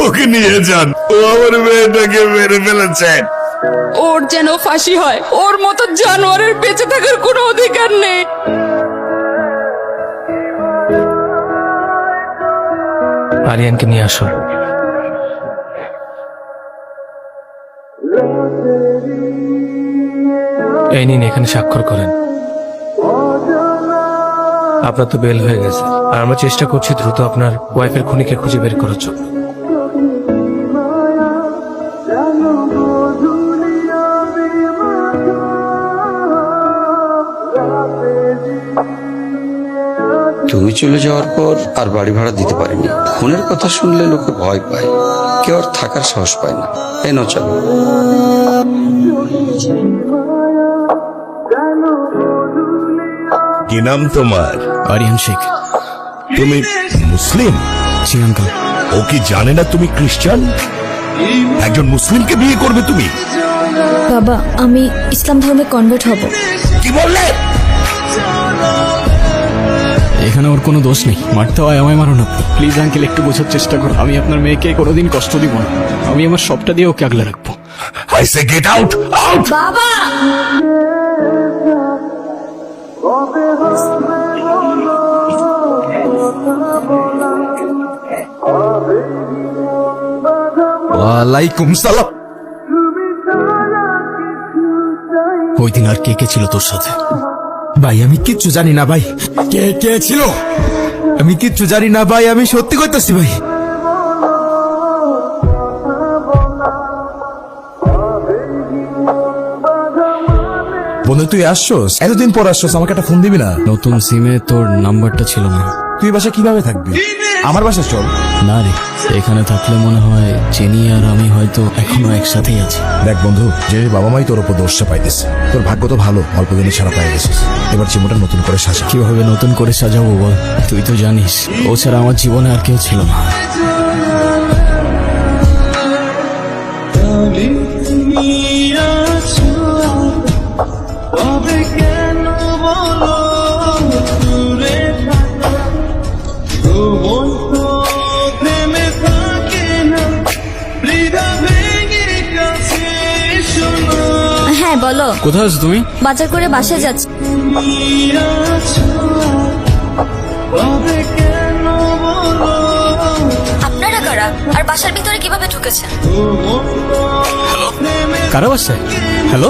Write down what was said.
ওকে নিয়ে যান, ও আমার মেয়েটাকে মেরে ফেলেছে। ওর যেন ফাঁসি হয়, ওর মতো জানোয়ারের বেঁচে থাকার কোনো অধিকার নেই। আরিয়ানকে নিয়ে আসো। এই নিন, এখানে স্বাক্ষর করেন। আপনার তো বেল হয়ে গেছে, আর আমরা চেষ্টা করছি দ্রুত আপনার ওয়াইফের খুনিকে খুঁজে বের করার জন্য। তুমি চলে যাওয়ার পর আর বাড়ি ভাড়া দিতে পারিনি। খুনের কথা শুনলে লোকে ভয় পায়, কেউ আর থাকার সাহস পায় না। এই নাও চলো। কি নাম তোমার? আরিয়ান শেখ। তুমি মুসলিম? জি আঙ্কেল। ও কি জানে না তুমি খ্রিস্টান? একজন মুসলিমকে বিয়ে করবে তুমি? বাবা, আমি ইসলাম ধর্মে কনভার্ট হব। কি বললে? এখানে ওর কোনো দোষ নেই, মারতে হয় আমায় মারো না। প্লিজ আঙ্কেল, একটু বোঝার চেষ্টা করো। আমি আপনার মেয়েকে কোনোদিন কষ্ট দিব না। আমি আমার সবটা দিয়ে ওকে আগলে রাখবো। I say get out, out! বাবা, ওয়ালাইকুম সালাম। ওই দিন আর কে কে ছিল তোর সাথে? ভাই আমি কিচ্ছু জানি না ভাই, কে কে ছিল আমি কিচ্ছু জানি না ভাই, আমি সত্যি কইতাছি ভাই। বন্ধু তুই আসছস, এতদিন পর আসছস, আমাকে একটা ফোন দিবি না? নতুন সিমে তোর নাম্বারটা ছিল না। তুই বাসা কিভাবে থাকবি? আমার বাসা চল। না রে, এখানে থাকলে মনে হয় চেনি আর আমি হয়তো এখনো একসাথেই আছি। দেখ বন্ধু, যে বাবা মাই তোর উপর দোষটা পাইতেছে, তোর ভাগ্য তো ভালো, অল্প দিনে ছাড়া পাই গেছিস। এবার জীবনটা নতুন করে সাজা। কিভাবে নতুন করে সাজাবো বল? তুই তো জানিস ও ছাড়া আমার জীবনে আর কেউ ছিল না। হ্যাঁ বলো। কোথায় আছো তুমি? বাজার করে বাসায় যাচ্ছি। আপনারা কারা আর বাসার ভিতরে কিভাবে ঢুকেছেন? কারা বাসায়? হ্যালো।